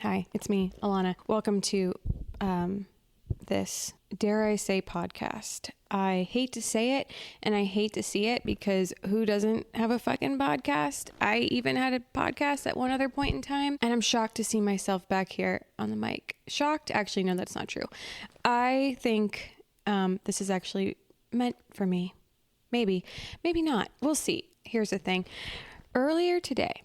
Hi, it's me, Alana. Welcome to this, dare I say, podcast. I hate to say it and I hate to see it because who doesn't have a fucking podcast? I even had a podcast at one other point in time, and I'm shocked to see myself back here on the mic. Shocked? Actually, no, that's not true. I think this is actually meant for me. Maybe not. We'll see. Here's the thing. Earlier today,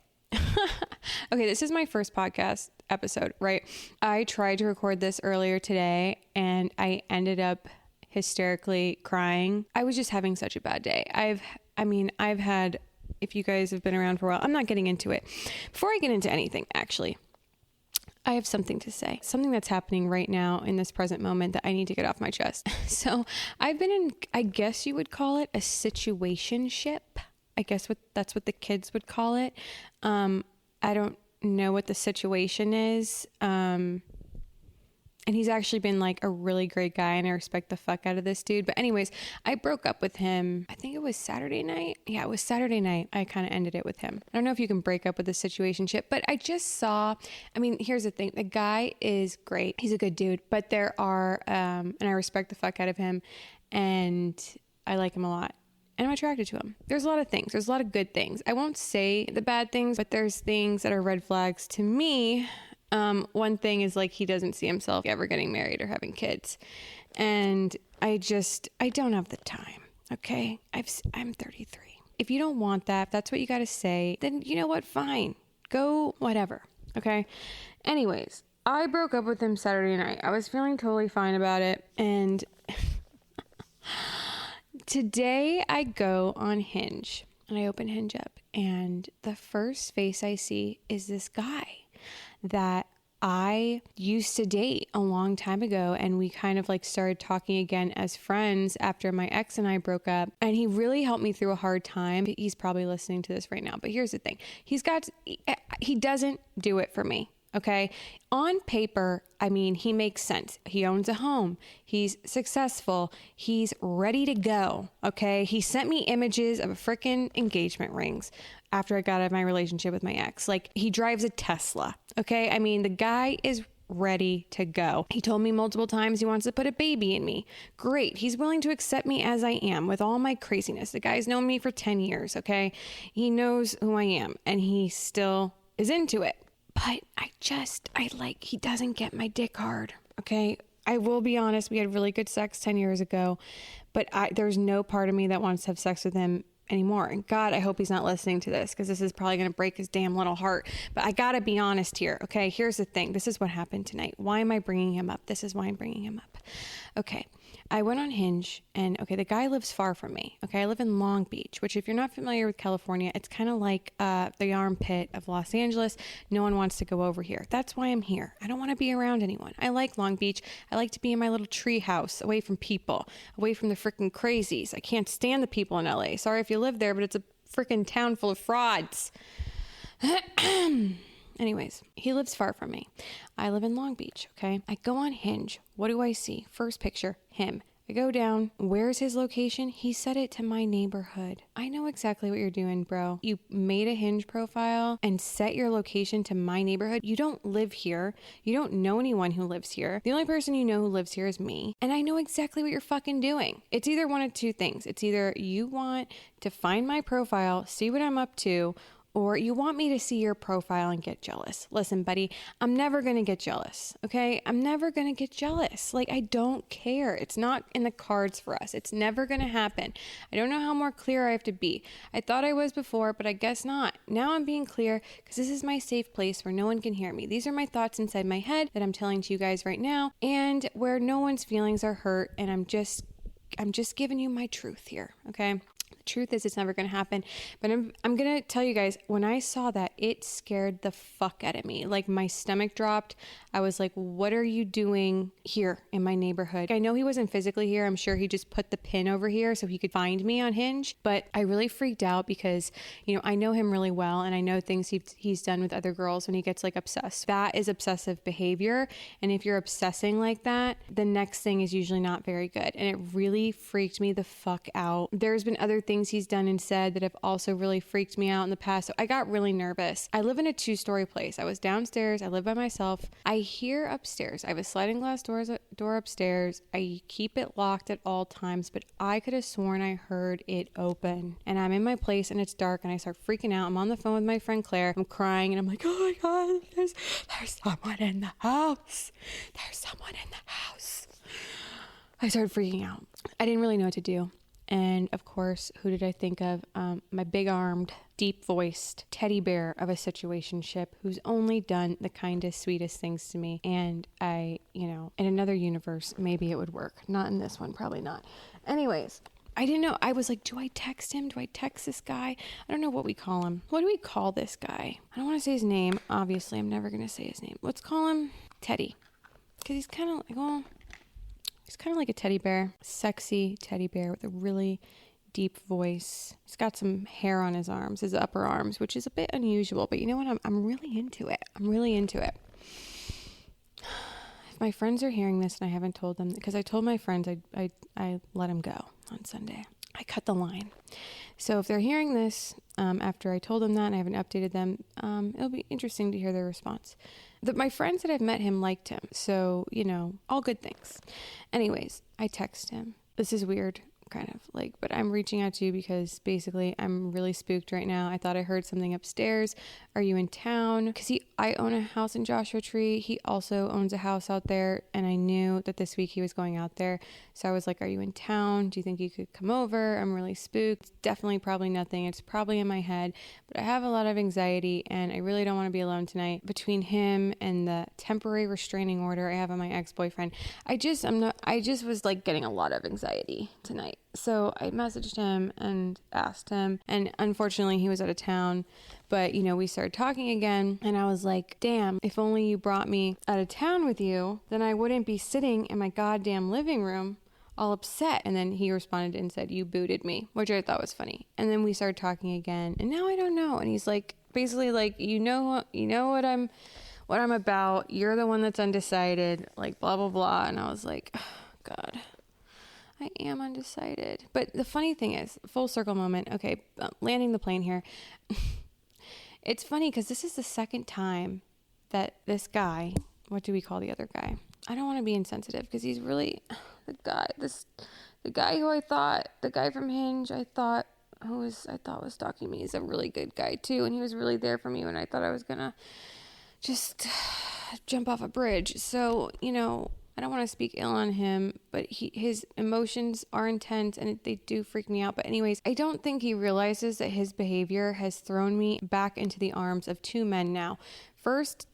okay, this is my first podcast episode, right? I tried to record this earlier today and I ended up hysterically crying. I was just having such a bad day. I've had, if you guys have been around for a while, I'm not getting into it. Before I get into anything, actually, I have something to say, something that's happening right now in this present moment that I need to get off my chest. So I've been in, I guess you would call it a situationship. I guess that's what the kids would call it. I don't know what the situation is. And he's actually been like a really great guy and I respect the fuck out of this dude. But anyways, I broke up with him. I think it was Saturday night. Yeah, it was Saturday night. I kind of ended it with him. I don't know if you can break up with a situationship, but I just saw, here's the thing. The guy is great. He's a good dude, but there are, and I respect the fuck out of him and I like him a lot. And I'm attracted to him. There's a lot of things. There's a lot of good things. I won't say the bad things, but there's things that are red flags to me. One thing is like he doesn't see himself ever getting married or having kids. And I don't have the time. Okay. I'm 33. If you don't want that, if that's what you got to say, then you know what? Fine. Go whatever. Okay. Anyways, I broke up with him Saturday night. I was feeling totally fine about it. And today I go on Hinge and I open Hinge up and the first face I see is this guy that I used to date a long time ago. And we kind of like started talking again as friends after my ex and I broke up. And he really helped me through a hard time. He's probably listening to this right now, but here's the thing. He doesn't do it for me. Okay. On paper, he makes sense. He owns a home. He's successful. He's ready to go. Okay. He sent me images of a freaking engagement rings after I got out of my relationship with my ex. Like he drives a Tesla. Okay. The guy is ready to go. He told me multiple times he wants to put a baby in me. Great. He's willing to accept me as I am with all my craziness. The guy's known me for 10 years. Okay. He knows who I am and he still is into it. But he doesn't get my dick hard, okay? I will be honest, we had really good sex 10 years ago, but there's no part of me that wants to have sex with him anymore. And God, I hope he's not listening to this because this is probably going to break his damn little heart. But I got to be honest here, okay? Here's the thing. This is what happened tonight. Why am I bringing him up? This is why I'm bringing him up. Okay. I went on Hinge and the guy lives far from me. Okay. I live in Long Beach, which if you're not familiar with California, it's kind of like the armpit of Los Angeles. No one wants to go over here. That's why I'm here. I don't want to be around anyone. I like Long Beach. I like to be in my little tree house away from people, away from the freaking crazies. I can't stand the people in LA. Sorry if you live there, but it's a freaking town full of frauds. Anyways, he lives far from me. I live in Long Beach, okay? I go on Hinge. What do I see? First picture, him. I go down. Where's his location? He set it to my neighborhood. I know exactly what you're doing, bro. You made a Hinge profile and set your location to my neighborhood. You don't live here. You don't know anyone who lives here. The only person you know who lives here is me. And I know exactly what you're fucking doing. It's either one of two things. It's either you want to find my profile, see what I'm up to, or you want me to see your profile and get jealous. Listen, buddy, I'm never going to get jealous, okay? I'm never going to get jealous. Like, I don't care. It's not in the cards for us. It's never going to happen. I don't know how more clear I have to be. I thought I was before, but I guess not. Now I'm being clear because this is my safe place where no one can hear me. These are my thoughts inside my head that I'm telling to you guys right now and where no one's feelings are hurt. And I'm just giving you my truth here, okay? The truth is it's never going to happen, but I'm going to tell you guys, when I saw that, it scared the fuck out of me. Like my stomach dropped. I was like, what are you doing here in my neighborhood? I know he wasn't physically here. I'm sure he just put the pin over here so he could find me on Hinge, but I really freaked out because, I know him really well and I know things he's done with other girls when he gets like obsessed. That is obsessive behavior. And if you're obsessing like that, the next thing is usually not very good. And it really freaked me the fuck out. There's been other things things he's done and said that have also really freaked me out in the past. So I got really nervous. I live in a 2-story place. I was downstairs. I live by myself. I hear upstairs. I have a sliding glass door upstairs. I keep it locked at all times, but I could have sworn I heard it open. And I'm in my place and it's dark and I start freaking out. I'm on the phone with my friend Claire. I'm crying and I'm like, oh my God, there's someone in the house. There's someone in the house. I started freaking out. I didn't really know what to do. And of course, who did I think of? My big-armed, deep-voiced teddy bear of a situationship who's only done the kindest, sweetest things to me. And I, in another universe, maybe it would work. Not in this one, probably not. Anyways, I didn't know. I was like, do I text him? Do I text this guy? I don't know what we call him. What do we call this guy? I don't want to say his name. Obviously, I'm never going to say his name. Let's call him Teddy. Because he's kind of like, he's kind of like a teddy bear, sexy teddy bear with a really deep voice. He's got some hair on his arms, his upper arms, which is a bit unusual, but you know what? I'm really into it. I'm really into it. If my friends are hearing this and I haven't told them, because I told my friends I let him go on Sunday. I cut the line. So if they're hearing this after I told them that and I haven't updated them, it'll be interesting to hear their response. My friends that I've met him liked him. So, all good things. Anyways, I text him. This is weird, kind of like, but I'm reaching out to you because basically I'm really spooked right now. I thought I heard something upstairs. Are you in town? Because I own a house in Joshua Tree. He also owns a house out there. And I knew that this week he was going out there. So I was like, are you in town? Do you think you could come over? I'm really spooked. It's definitely probably nothing. It's probably in my head, but I have a lot of anxiety and I really don't want to be alone tonight. Between him and the temporary restraining order I have on my ex-boyfriend, I just was like getting a lot of anxiety tonight. So I messaged him and asked him, and unfortunately he was out of town, but we started talking again and I was like, damn, if only you brought me out of town with you, then I wouldn't be sitting in my goddamn living room all upset. And then he responded and said, you booted me, which I thought was funny. And then we started talking again and now I don't know. And he's like, basically like, what I'm about. You're the one that's undecided, like blah, blah, blah. And I was like, oh, God, I am undecided. But the funny thing is, full circle moment. Okay. Landing the plane here. It's funny because this is the second time that this guy, what do we call the other guy? I don't want to be insensitive because he's really the guy from Hinge, I thought was stalking me. He's a really good guy too. And he was really there for me when I thought I was going to just jump off a bridge. So, I don't want to speak ill on him, but his emotions are intense and they do freak me out. But anyways, I don't think he realizes that his behavior has thrown me back into the arms of 2 men now. Second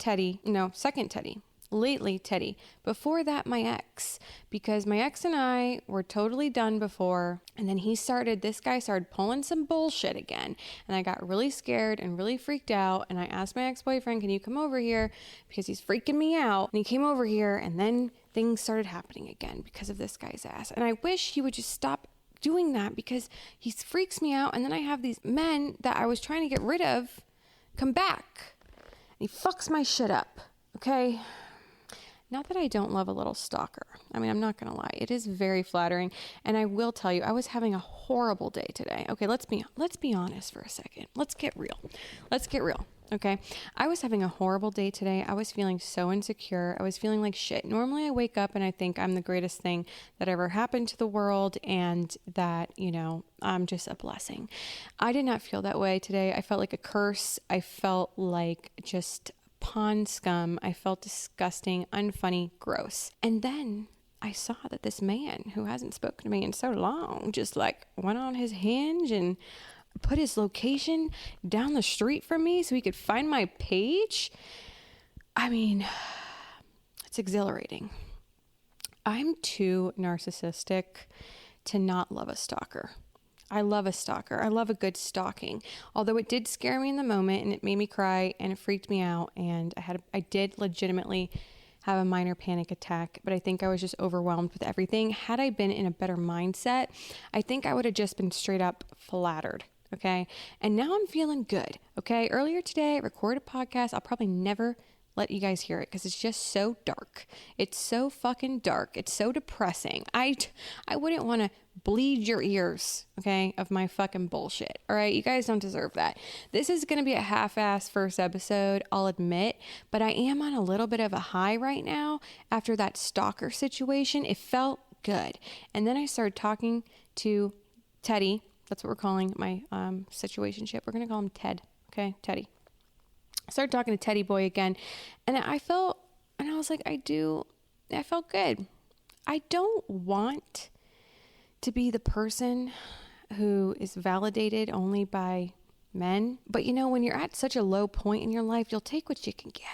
Teddy. Lately, Teddy. Before that, my ex. Because my ex and I were totally done before. And then this guy started pulling some bullshit again. And I got really scared and really freaked out. And I asked my ex-boyfriend, can you come over here? Because he's freaking me out. And he came over here and then things started happening again because of this guy's ass. And I wish he would just stop doing that because he freaks me out. And then I have these men that I was trying to get rid of come back. And he fucks my shit up. Okay? Not that I don't love a little stalker. I mean, I'm not going to lie. It is very flattering. And I will tell you, I was having a horrible day today. Okay, let's be honest for a second. Let's get real. Okay. I was having a horrible day today. I was feeling so insecure. I was feeling like shit. Normally I wake up and I think I'm the greatest thing that ever happened to the world and that, I'm just a blessing. I did not feel that way today. I felt like a curse. I felt like just pond scum. I felt disgusting, unfunny, gross. And then I saw that this man who hasn't spoken to me in so long just like went on his Hinge and put his location down the street from me so he could find my page. I mean, it's exhilarating. I'm too narcissistic to not love a stalker. I love a stalker. I love a good stalking. Although it did scare me in the moment and it made me cry and it freaked me out. And I did legitimately have a minor panic attack, but I think I was just overwhelmed with everything. Had I been in a better mindset, I think I would have just been straight up flattered. Okay. And now I'm feeling good. Okay. Earlier today, I recorded a podcast. I'll probably never let you guys hear it because it's just so dark. It's so fucking dark. It's so depressing. I wouldn't want to bleed your ears, okay, of my fucking bullshit. All right, you guys don't deserve that. This is going to be a half-ass first episode, I'll admit, but I am on a little bit of a high right now after that stalker situation. It felt good. And then I started talking to Teddy. That's what we're calling my situationship. We're going to call him Ted, okay, Teddy. I started talking to Teddy boy again, and I was like, I felt good. I don't want to be the person who is validated only by men. But when you're at such a low point in your life, you'll take what you can get.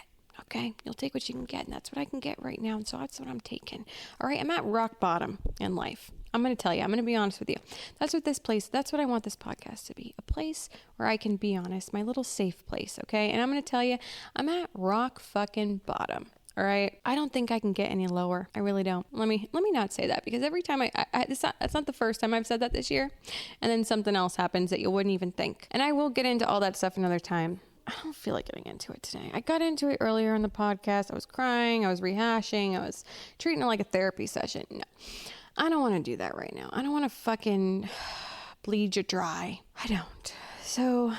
Okay? You'll take what you can get. And that's what I can get right now. And so that's what I'm taking. All right. I'm at rock bottom in life. I'm going to tell you, I'm going to be honest with you. That's what I want this podcast to be. A place where I can be honest, my little safe place. Okay. And I'm going to tell you, I'm at rock fucking bottom. All right. I don't think I can get any lower. I really don't. Let me not say that, because every time that's not the first time I've said that this year. And then something else happens that you wouldn't even think. And I will get into all that stuff another time. I don't feel like getting into it today. I got into it earlier in the podcast. I was crying. I was rehashing. I was treating it like a therapy session. No, I don't want to do that right now. I don't want to fucking bleed you dry. I don't. So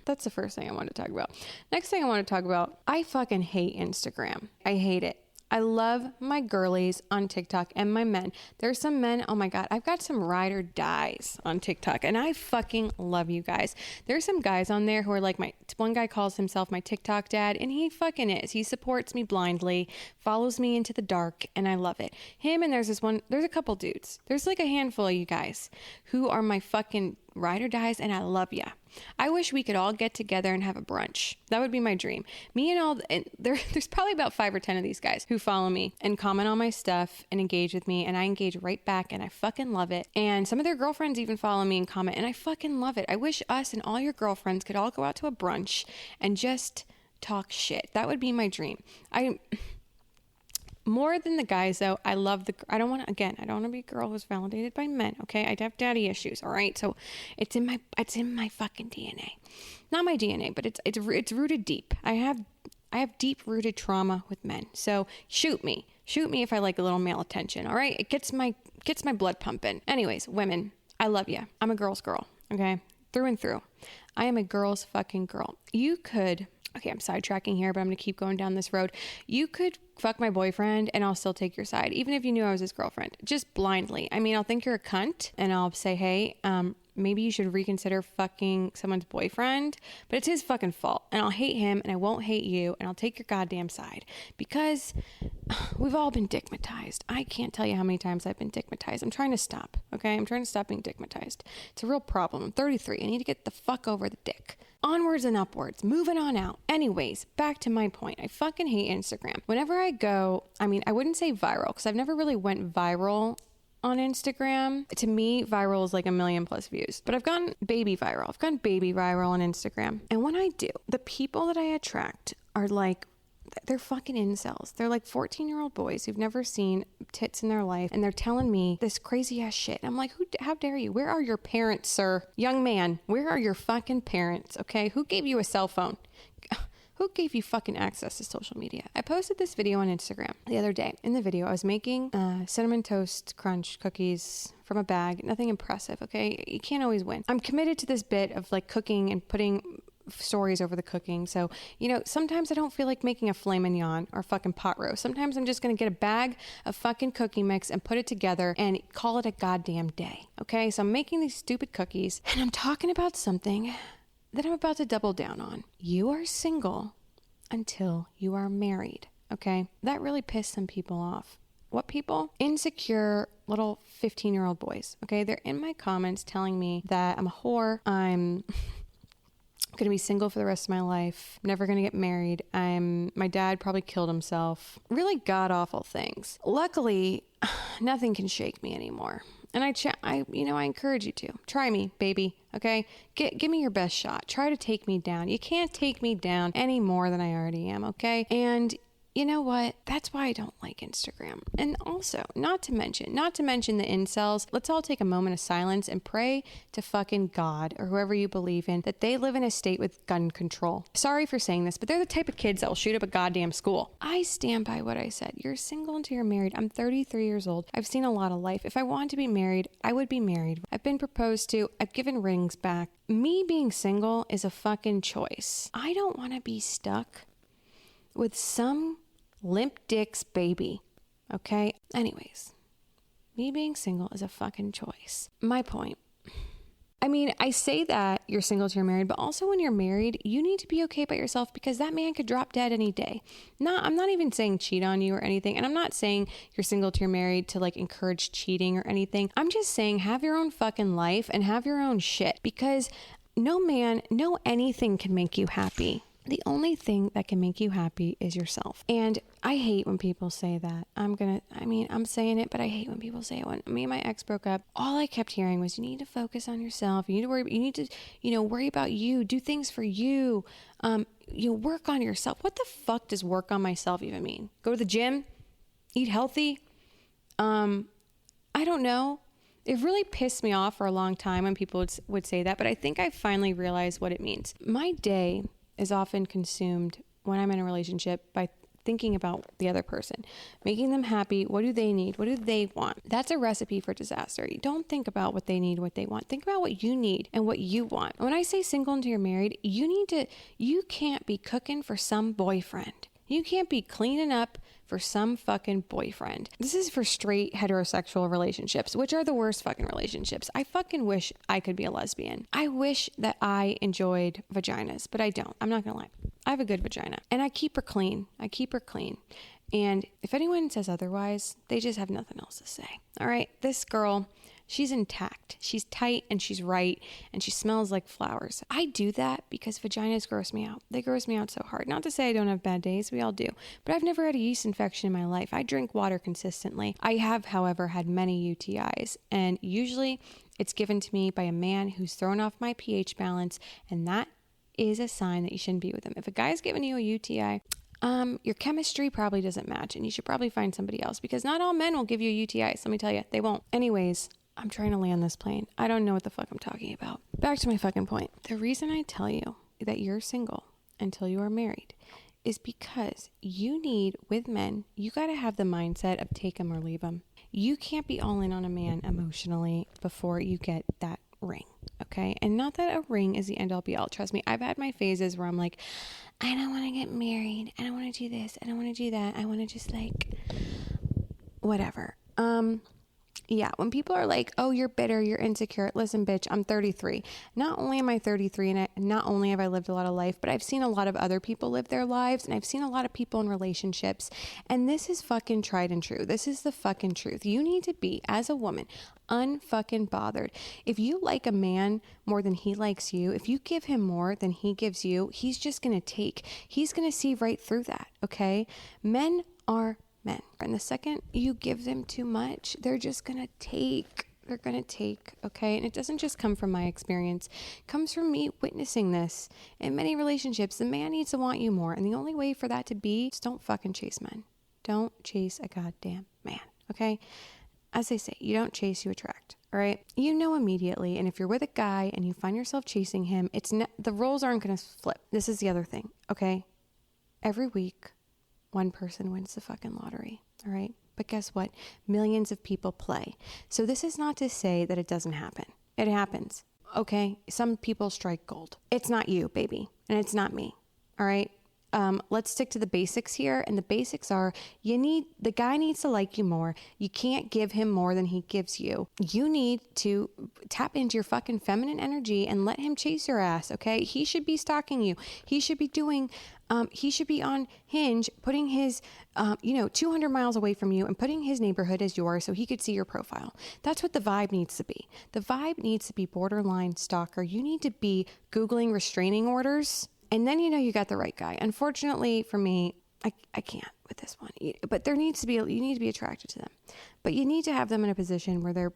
that's the first thing I want to talk about. Next thing I want to talk about, I fucking hate Instagram. I hate it. I love my girlies on TikTok and my men. There's some men, oh my God, I've got some ride or dies on TikTok, and I fucking love you guys. There's some guys on there who are like, one guy calls himself my TikTok dad, and he fucking is. He supports me blindly, follows me into the dark, and I love it. Him, and there's a couple dudes. There's like a handful of you guys who are my fucking ride or dies, and I love ya. I wish we could all get together and have a brunch. That would be my dream. There's probably about 5 or 10 of these guys who follow me and comment on my stuff and engage with me, and I engage right back, and I fucking love it. And some of their girlfriends even follow me and comment, and I fucking love it. I wish us and all your girlfriends could all go out to a brunch and just talk shit. That would be my dream. More than the guys, though, I don't want to be a girl who's validated by men, okay? I have daddy issues, all right? So it's in my fucking DNA. Not my DNA, but it's rooted deep. I have deep-rooted trauma with men. So shoot me if I like a little male attention, all right? It gets my blood pumping. Anyways, women, I love you. I'm a girl's girl, okay? Through and through. I am a girl's fucking girl. Okay, I'm sidetracking here, but I'm going to keep going down this road. You could fuck my boyfriend and I'll still take your side, even if you knew I was his girlfriend, just blindly. I mean, I'll think you're a cunt and I'll say, hey, maybe you should reconsider fucking someone's boyfriend, but it's his fucking fault. And I'll hate him and I won't hate you, and I'll take your goddamn side, because we've all been dickmatized. I can't tell you how many times I've been dickmatized. I'm trying to stop, okay? I'm trying to stop being dickmatized. It's a real problem. I'm 33. I need to get the fuck over the dick. Onwards and upwards, moving on out. Anyways, back to my point. I fucking hate Instagram. Whenever I go, I wouldn't say viral, because I've never really went viral on Instagram. To me, viral is like 1 million+ views, but I've gone baby viral. I've gone baby viral on Instagram. And when I do, the people that I attract are like, they're fucking incels. They're like 14-year-old boys who've never seen tits in their life, and they're telling me this crazy ass shit. I'm like, how dare you? Where are your parents, sir? Young man, where are your fucking parents? Okay, who gave you a cell phone? Who gave you fucking access to social media? I posted this video on Instagram the other day. In the video, I was making cinnamon toast crunch cookies from a bag. Nothing impressive, okay? You can't always win. I'm committed to this bit of like cooking and putting stories over the cooking. So, sometimes I don't feel like making a filet mignon or fucking pot roast. Sometimes I'm just going to get a bag of fucking cookie mix and put it together and call it a goddamn day. Okay. So I'm making these stupid cookies, and I'm talking about something that I'm about to double down on. You are single until you are married. Okay. That really pissed some people off. What people? Insecure little 15-year-old boys. Okay. They're in my comments telling me that I'm a whore. I'm going to be single for the rest of my life. I'm never going to get married. My dad probably killed himself. Really god awful things. Luckily, nothing can shake me anymore. And I encourage you to try me, baby. Okay. Give me your best shot. Try to take me down. You can't take me down any more than I already am. Okay. And you know what? That's why I don't like Instagram. And also, not to mention the incels, let's all take a moment of silence and pray to fucking God or whoever you believe in that they live in a state with gun control. Sorry for saying this, but they're the type of kids that will shoot up a goddamn school. I stand by what I said. You're single until you're married. I'm 33 years old. I've seen a lot of life. If I wanted to be married, I would be married. I've been proposed to. I've given rings back. Me being single is a fucking choice. I don't want to be stuck with some limp dick's baby. Okay? Anyways, me being single is a fucking choice. My point. I mean, I say that you're single till you're married, but also when you're married, you need to be okay by yourself because that man could drop dead any day. I'm not even saying cheat on you or anything. And I'm not saying you're single till you're married to like encourage cheating or anything. I'm just saying have your own fucking life and have your own shit because no man, no anything can make you happy. The only thing that can make you happy is yourself. And I hate when people say that. I'm saying it, but I hate when people say it. When me and my ex broke up, all I kept hearing was, you need to focus on yourself. You need to worry about you, do things for you. Work on yourself. What the fuck does work on myself even mean? Go to the gym? Eat healthy? I don't know. It really pissed me off for a long time when people would say that, but I think I finally realized what it means. My day is often consumed when I'm in a relationship by thinking about the other person, making them happy. What do they need? What do they want? That's a recipe for disaster. You don't think about what they need, what they want. Think about what you need and what you want. When I say single until you're married, you can't be cooking for some boyfriend. You can't be cleaning up for some fucking boyfriend. This is for straight heterosexual relationships, which are the worst fucking relationships. I fucking wish I could be a lesbian. I wish that I enjoyed vaginas, but I don't. I'm not gonna lie. I have a good vagina and I keep her clean. And if anyone says otherwise, they just have nothing else to say. All right, this girl, she's intact. She's tight and she's right and she smells like flowers. I do that because vaginas gross me out. They gross me out so hard. Not to say I don't have bad days. We all do. But I've never had a yeast infection in my life. I drink water consistently. I have, however, had many UTIs. And usually it's given to me by a man who's thrown off my pH balance. And that is a sign that you shouldn't be with him. If a guy's giving you a UTI, your chemistry probably doesn't match and you should probably find somebody else because not all men will give you UTIs. Let me tell you, they won't. Anyways, I'm trying to land this plane. I don't know what the fuck I'm talking about. Back to my fucking point. The reason I tell you that you're single until you are married is because with men, you got to have the mindset of take him or leave him. You can't be all in on a man emotionally before you get that ring. Okay. And not that a ring is the end all be all. Trust me. I've had my phases where I'm like, I don't want to get married. I don't want to do this. I don't want to do that. I want to just like, whatever. Yeah, when people are like, oh, you're bitter, you're insecure. Listen, bitch, I'm 33. Not only am I 33 and not only have I lived a lot of life, but I've seen a lot of other people live their lives and I've seen a lot of people in relationships. And this is fucking tried and true. This is the fucking truth. You need to be, as a woman, unfucking bothered. If you like a man more than he likes you, if you give him more than he gives you, he's just going to take. He's going to see right through that, okay? Men are men. And the second you give them too much, they're just going to take. They're going to take, okay? And it doesn't just come from my experience. It comes from me witnessing this. In many relationships, the man needs to want you more. And the only way for that to be is don't fucking chase men. Don't chase a goddamn man, okay? As they say, you don't chase, you attract, all right? You know immediately. And if you're with a guy and you find yourself chasing him, the roles aren't going to flip. This is the other thing, okay? Every week, one person wins the fucking lottery, all right? But guess what? Millions of people play. So this is not to say that it doesn't happen. It happens, okay? Some people strike gold. It's not you, baby, and it's not me, all right? Let's stick to the basics here. And the basics are the guy needs to like you more. You can't give him more than he gives you. You need to tap into your fucking feminine energy and let him chase your ass. Okay. He should be stalking you. He should be he should be on Hinge, putting his, 200 miles away from you and putting his neighborhood as yours so he could see your profile. That's what the vibe needs to be. The vibe needs to be borderline stalker. You need to be Googling restraining orders. And then you got the right guy. Unfortunately for me, I can't with this one. But you need to be attracted to them. But you need to have them in a position where they're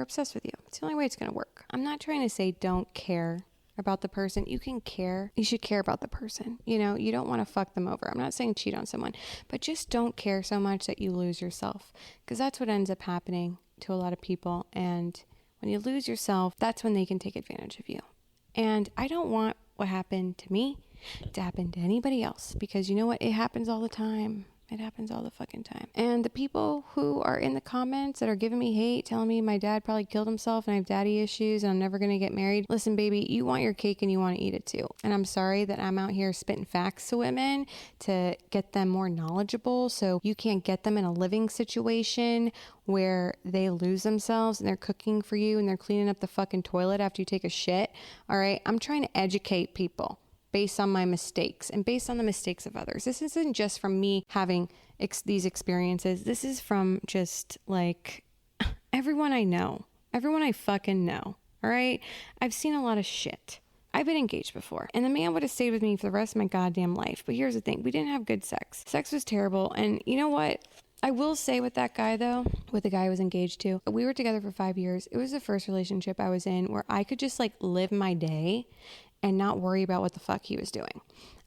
obsessed with you. It's the only way it's going to work. I'm not trying to say don't care about the person, you can care. You should care about the person. You know, you don't want to fuck them over. I'm not saying cheat on someone, but just don't care so much that you lose yourself, because that's what ends up happening to a lot of people. And when you lose yourself, that's when they can take advantage of you. And I don't want what happened to me to happen to anybody else, because you know what? It happens all the time. It happens all the fucking time. And the people who are in the comments that are giving me hate, telling me my dad probably killed himself and I have daddy issues and I'm never going to get married. Listen, baby, you want your cake and you want to eat it too. And I'm sorry that I'm out here spitting facts to women to get them more knowledgeable, so you can't get them in a living situation where they lose themselves and they're cooking for you and they're cleaning up the fucking toilet after you take a shit. All right. I'm trying to educate people based on my mistakes and based on the mistakes of others. This isn't just from me having these experiences. This is from just like everyone I know, everyone I fucking know. All right. I've seen a lot of shit. I've been engaged before and the man would have stayed with me for the rest of my goddamn life. But here's the thing. We didn't have good sex. Sex was terrible. And you know what? I will say with that guy though, with the guy I was engaged to, we were together for 5 years. It was the first relationship I was in where I could just like live my day and not worry about what the fuck he was doing.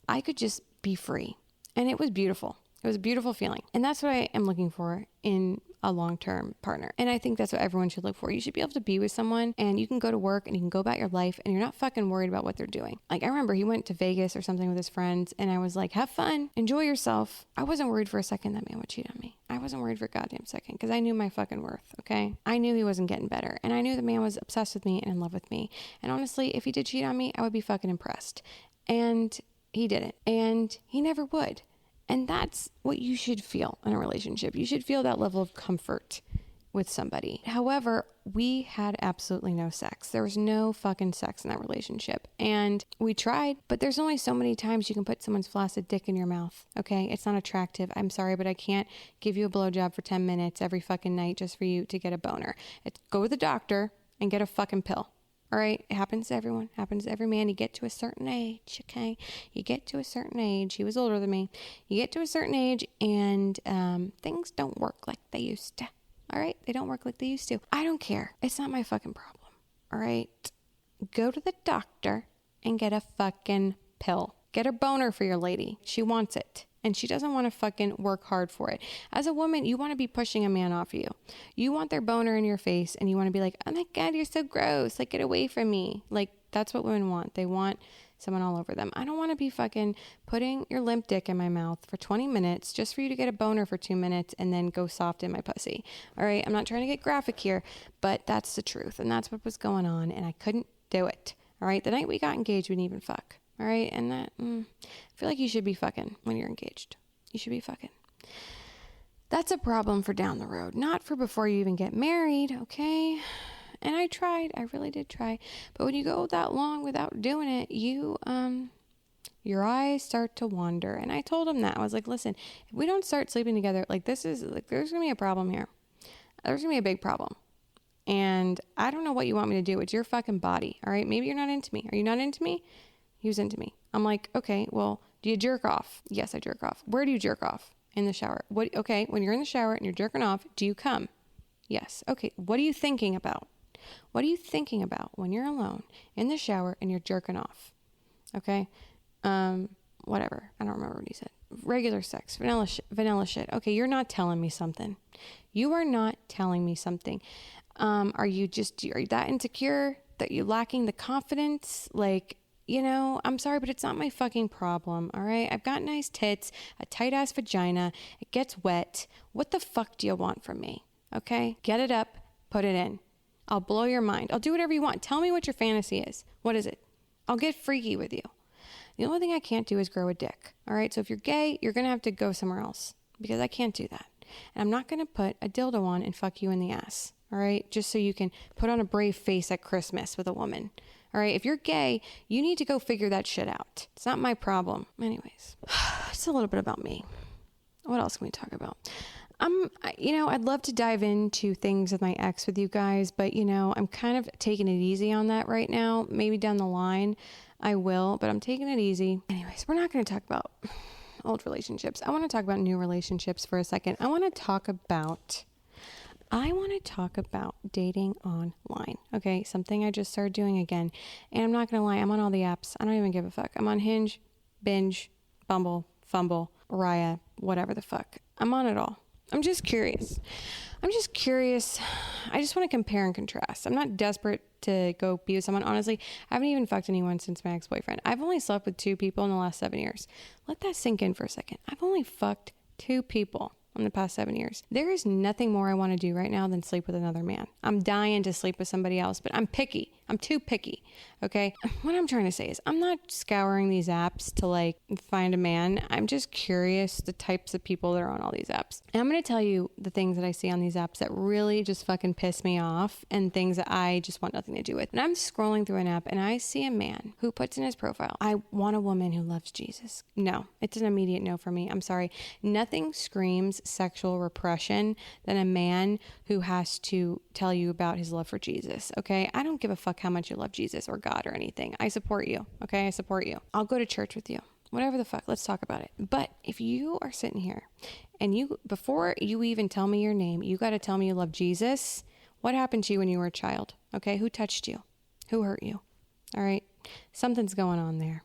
I could just be free. And it was beautiful. It was a beautiful feeling. And that's what I am looking for in a long-term partner. And I think that's what everyone should look for. You should be able to be with someone and you can go to work and you can go about your life and you're not fucking worried about what they're doing. Like I remember he went to Vegas or something with his friends and I was like, have fun, enjoy yourself. I wasn't worried for a second that man would cheat on me. I wasn't worried for a goddamn second because I knew my fucking worth, okay? I knew he wasn't getting better and I knew the man was obsessed with me and in love with me. And honestly, if he did cheat on me, I would be fucking impressed. And he didn't. And he never would. And that's what you should feel in a relationship. You should feel that level of comfort with somebody. However, we had absolutely no sex. There was no fucking sex in that relationship. And we tried, but there's only so many times you can put someone's flaccid dick in your mouth, okay? It's not attractive. I'm sorry, but I can't give you a blowjob for 10 minutes every fucking night just for you to get a boner. Go to the doctor and get a fucking pill. All right, it happens to everyone, happens to every man. You get to a certain age, okay? You get to a certain age. He was older than me. You get to a certain age and things don't work like they used to. All right, they don't work like they used to. I don't care. It's not my fucking problem. All right, go to the doctor and get a fucking pill. Get a boner for your lady. She wants it. And she doesn't want to fucking work hard for it. As a woman, you want to be pushing a man off you. You want their boner in your face and you want to be like, oh my God, you're so gross. Like, get away from me. Like, that's what women want. They want someone all over them. I don't want to be fucking putting your limp dick in my mouth for 20 minutes just for you to get a boner for 2 minutes and then go soft in my pussy. All right. I'm not trying to get graphic here, but that's the truth. And that's what was going on. And I couldn't do it. All right. The night we got engaged, we didn't even fuck. All right. And that, I feel like you should be fucking when you're engaged. You should be fucking. That's a problem for down the road, not for before you even get married. Okay. And I tried. I really did try. But when you go that long without doing it, your eyes start to wander. And I told him that. I was like, listen, if we don't start sleeping together, like this is like, there's going to be a problem here. There's going to be a big problem. And I don't know what you want me to do. It's your fucking body. All right. Maybe you're not into me. Are you not into me? He was into me. I'm like, okay, well, do you jerk off? Yes, I jerk off. Where do you jerk off? In the shower. What? Okay, when you're in the shower and you're jerking off, do you come? Yes. Okay, what are you thinking about? What are you thinking about when you're alone in the shower and you're jerking off? Okay, whatever. I don't remember what he said. Regular sex, vanilla shit. Okay, you're not telling me something. You are not telling me something. Are you that insecure that you're lacking the confidence? Like, you know, I'm sorry, but it's not my fucking problem, all right? I've got nice tits, a tight-ass vagina. It gets wet. What the fuck do you want from me, okay? Get it up, put it in. I'll blow your mind. I'll do whatever you want. Tell me what your fantasy is. What is it? I'll get freaky with you. The only thing I can't do is grow a dick, all right? So if you're gay, you're going to have to go somewhere else because I can't do that. And I'm not going to put a dildo on and fuck you in the ass, all right? Just so you can put on a brave face at Christmas with a woman. All right, if you're gay, you need to go figure that shit out. It's not my problem. Anyways, it's a little bit about me. What else can we talk about? I'd love to dive into things with my ex with you guys, but, I'm kind of taking it easy on that right now. Maybe down the line I will, but I'm taking it easy. Anyways, we're not going to talk about old relationships. I want to talk about new relationships for a second. I want to talk about I want to talk about dating online. Okay, something I just started doing again. And I'm not going to lie, I'm on all the apps. I don't even give a fuck. I'm on Hinge, Binge, Bumble, Fumble, Raya, whatever the fuck. I'm on it all. I'm just curious. I just want to compare and contrast. I'm not desperate to go be with someone. Honestly, I haven't even fucked anyone since my ex-boyfriend. I've only slept with 2 people in the last 7 years. Let that sink in for a second. I've only fucked 2 people in the past 7 years. There is nothing more I want to do right now than sleep with another man. I'm dying to sleep with somebody else, but I'm picky. I'm too picky. Okay. What I'm trying to say is I'm not scouring these apps to like find a man. I'm just curious the types of people that are on all these apps. And I'm going to tell you the things that I see on these apps that really just fucking piss me off and things that I just want nothing to do with. And I'm scrolling through an app and I see a man who puts in his profile, I want a woman who loves Jesus. No, it's an immediate no for me. I'm sorry. Nothing screams sexual repression than a man who has to tell you about his love for Jesus. Okay. I don't give a fuck how much you love Jesus or God or anything. I support you. Okay. I support you. I'll go to church with you. Whatever the fuck. Let's talk about it. But if you are sitting here and before you even tell me your name, you got to tell me you love Jesus. What happened to you when you were a child? Okay. Who touched you? Who hurt you? All right. Something's going on there.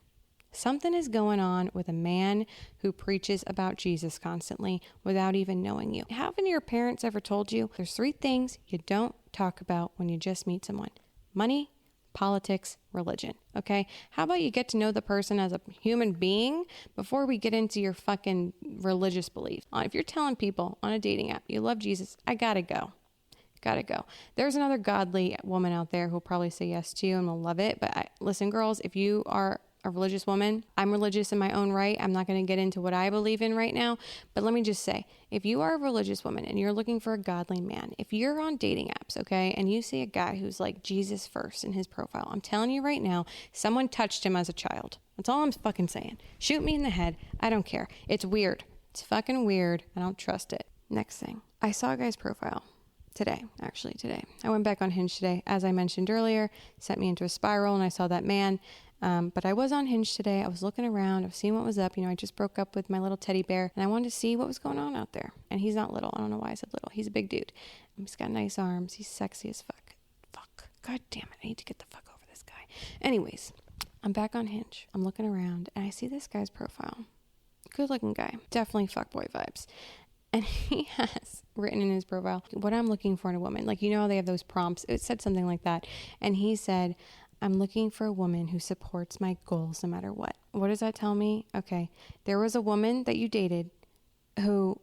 Something is going on with a man who preaches about Jesus constantly without even knowing you. Haven't your parents ever told you there's 3 things you don't talk about when you just meet someone? Money, politics, religion. Okay. How about you get to know the person as a human being before we get into your fucking religious beliefs? If you're telling people on a dating app, you love Jesus, I gotta go. There's another godly woman out there who'll probably say yes to you and will love it. But listen, girls, if you are a religious woman, I'm religious in my own right. I'm not going to get into what I believe in right now. But let me just say, if you are a religious woman and you're looking for a godly man, if you're on dating apps, okay, and you see a guy who's like Jesus first in his profile, I'm telling you right now, someone touched him as a child. That's all I'm fucking saying. Shoot me in the head. I don't care. It's weird. It's fucking weird. I don't trust it. Next thing. I saw a guy's profile. Today. I went back on Hinge today. As I mentioned earlier, sent me into a spiral and I saw that man. But I was on Hinge today. I was looking around. I was seeing what was up. I just broke up with my little teddy bear and I wanted to see what was going on out there. And he's not little. I don't know why I said little. He's a big dude. He's got nice arms. He's sexy as fuck. God damn it. I need to get the fuck over this guy. Anyways, I'm back on Hinge. I'm looking around and I see this guy's profile. Good looking guy. Definitely fuckboy vibes. And he has written in his profile what I'm looking for in a woman. Like, how they have those prompts. It said something like that. And he said, I'm looking for a woman who supports my goals no matter what. What does that tell me? Okay. There was a woman that you dated who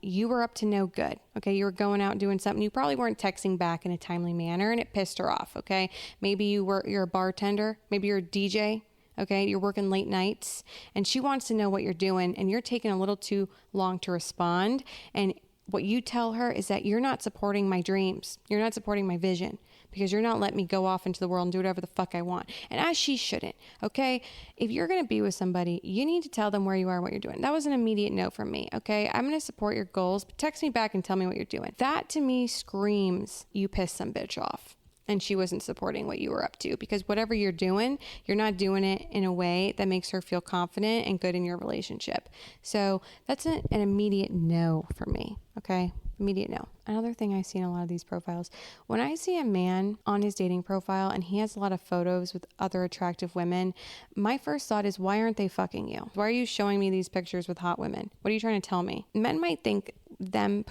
you were up to no good. Okay. You were going out doing something. You probably weren't texting back in a timely manner and it pissed her off. Okay. Maybe you're a bartender. Maybe you're a DJ. Okay, you're working late nights and she wants to know what you're doing and you're taking a little too long to respond. And what you tell her is that you're not supporting my dreams. You're not supporting my vision because you're not letting me go off into the world and do whatever the fuck I want. And as she shouldn't, okay? If you're going to be with somebody, you need to tell them where you are and what you're doing. That was an immediate no from me, okay? I'm going to support your goals, but text me back and tell me what you're doing. That to me screams you pissed some bitch off. And she wasn't supporting what you were up to because whatever you're doing, you're not doing it in a way that makes her feel confident and good in your relationship. So that's an immediate no for me. Okay. Immediate no. Another thing I see in a lot of these profiles, when I see a man on his dating profile and he has a lot of photos with other attractive women, my first thought is, why aren't they fucking you? Why are you showing me these pictures with hot women? What are you trying to tell me? Men might think them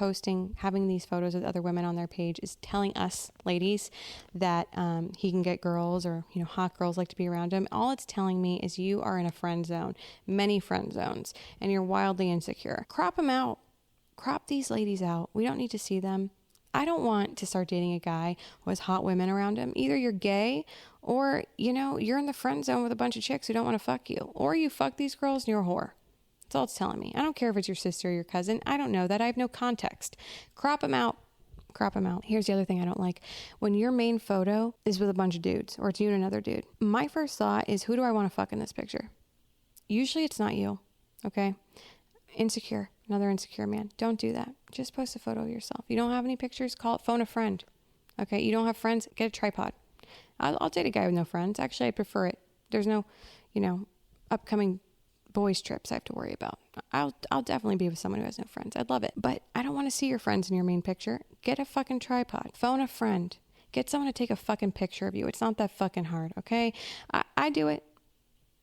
having these photos with other women on their page is telling us ladies that he can get girls or, hot girls like to be around him. All it's telling me is you are in a friend zone, many friend zones, and you're wildly insecure. Crop them out. Crop these ladies out. We don't need to see them. I don't want to start dating a guy who has hot women around him. Either you're gay or, you're in the friend zone with a bunch of chicks who don't want to fuck you. Or you fuck these girls and you're a whore. That's all it's telling me. I don't care if it's your sister or your cousin. I don't know that. I have no context. Crop them out. Here's the other thing I don't like. When your main photo is with a bunch of dudes or it's you and another dude, my first thought is, who do I want to fuck in this picture? Usually it's not you. Okay. Insecure. Another insecure man. Don't do that. Just post a photo of yourself. You don't have any pictures? Phone a friend. Okay. You don't have friends? Get a tripod. I'll date a guy with no friends. Actually, I prefer it. There's no, upcoming boys trips I have to worry about. I'll definitely be with someone who has no friends. I'd love it. But I don't want to see your friends in your main picture. Get a fucking tripod. Phone a friend. Get someone to take a fucking picture of you. It's not that fucking hard, okay? I do it.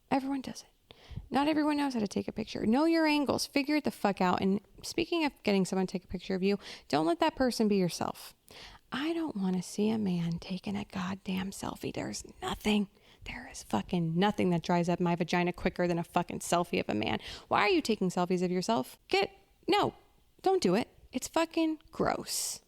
Everyone does it. Not everyone knows how to take a picture. Know your angles. Figure it the fuck out. And speaking of getting someone to take a picture of you, don't let that person be yourself. I don't want to see a man taking a goddamn selfie. There is fucking nothing that dries up my vagina quicker than a fucking selfie of a man. Why are you taking selfies of yourself? No, don't do it. It's fucking gross.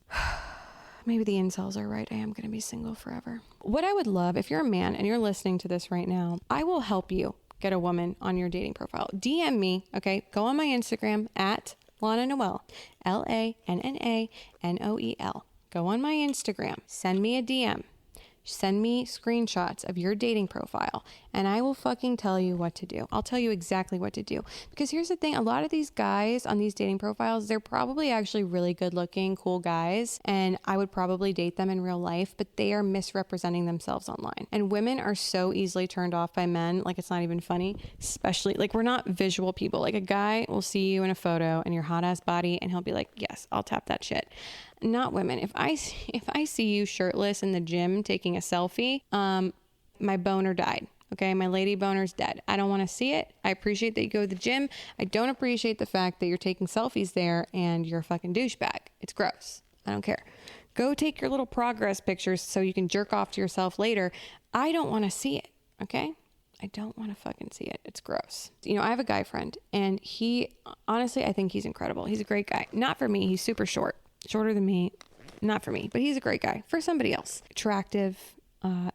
Maybe the incels are right. I am going to be single forever. What I would love, if you're a man and you're listening to this right now, I will help you get a woman on your dating profile. DM me, okay? Go on my Instagram at Lana Noel, LANNANOEL. Go on my Instagram. Send me a DM. Send me screenshots of your dating profile and I will fucking tell you what to do. I'll tell you exactly what to do. Because here's the thing, a lot of these guys on these dating profiles, they're probably actually really good looking, cool guys. And I would probably date them in real life, but they are misrepresenting themselves online. And women are so easily turned off by men. Like it's not even funny, especially like we're not visual people. Like a guy will see you in a photo and your hot ass body and he'll be like, yes, I'll tap that shit. Not women. If I see you shirtless in the gym taking a selfie, my boner died. Okay, my lady boner's dead. I don't want to see it. I appreciate that you go to the gym. I don't appreciate the fact that you're taking selfies there and you're a fucking douchebag. It's gross. I don't care. Go take your little progress pictures so you can jerk off to yourself later. I don't want to see it. Okay. I don't want to fucking see it. It's gross. You know, I have a guy friend and honestly, I think he's incredible. He's a great guy. Not for me. He's super short. Shorter than me, not for me, but he's a great guy for somebody else. Attractive,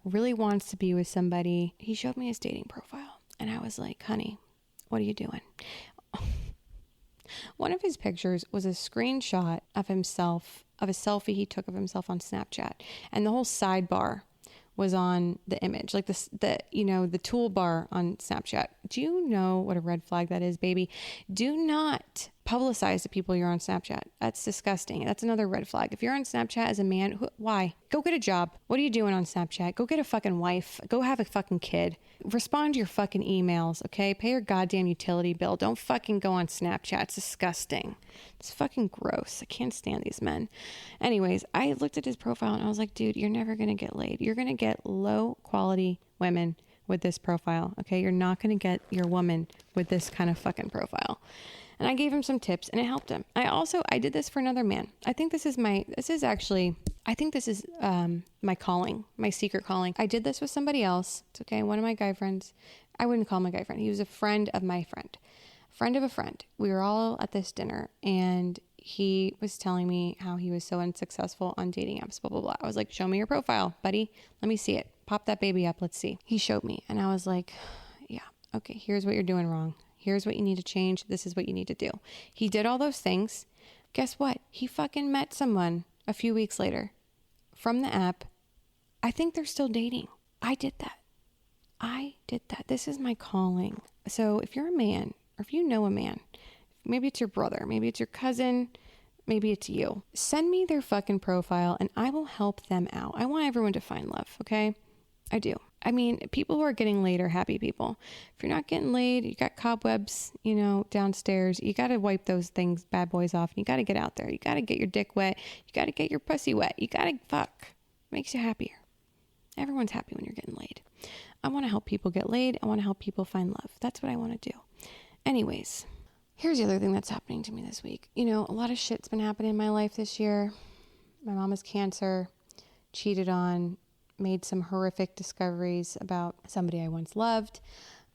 really wants to be with somebody. He showed me his dating profile and I was like, honey, what are you doing? One of his pictures was a screenshot of himself, of a selfie he took of himself on Snapchat. And the whole sidebar was on the image, like the toolbar on Snapchat. Do you know what a red flag that is, baby? Do not publicize to people you're on Snapchat. That's disgusting. That's another red flag. If you're on Snapchat as a man, why? Go get a job. What are you doing on Snapchat? Go get a fucking wife. Go have a fucking kid. Respond to your fucking emails, okay? Pay your goddamn utility bill. Don't fucking go on Snapchat. It's disgusting. It's fucking gross. I can't stand these men. Anyways, I looked at his profile and I was like, dude, you're never going to get laid. You're going to get low quality women with this profile, okay? You're not going to get your woman with this kind of fucking profile. And I gave him some tips and it helped him. I did this for another man. I think this is my calling, my secret calling. I did this with somebody else. It's okay. One of my guy friends, I wouldn't call him a guy friend. He was a friend of my friend of a friend. We were all at this dinner and he was telling me how he was so unsuccessful on dating apps, blah, blah, blah. I was like, show me your profile, buddy. Let me see it. Pop that baby up. Let's see. He showed me and I was like, yeah, okay, here's what you're doing wrong. Here's what you need to change. This is what you need to do. He did all those things. Guess what? He fucking met someone a few weeks later from the app. I think they're still dating. I did that. This is my calling. So if you're a man or if you know a man, maybe it's your brother, maybe it's your cousin, maybe it's you, send me their fucking profile and I will help them out. I want everyone to find love. Okay. I do. I mean, people who are getting laid are happy people. If you're not getting laid, you got cobwebs, downstairs. You got to wipe those things, bad boys off. And you got to get out there. You got to get your dick wet. You got to get your pussy wet. You got to fuck. Makes you happier. Everyone's happy when you're getting laid. I want to help people get laid. I want to help people find love. That's what I want to do. Anyways, here's the other thing that's happening to me this week. A lot of shit's been happening in my life this year. My mom has cancer, cheated on, made some horrific discoveries about somebody I once loved,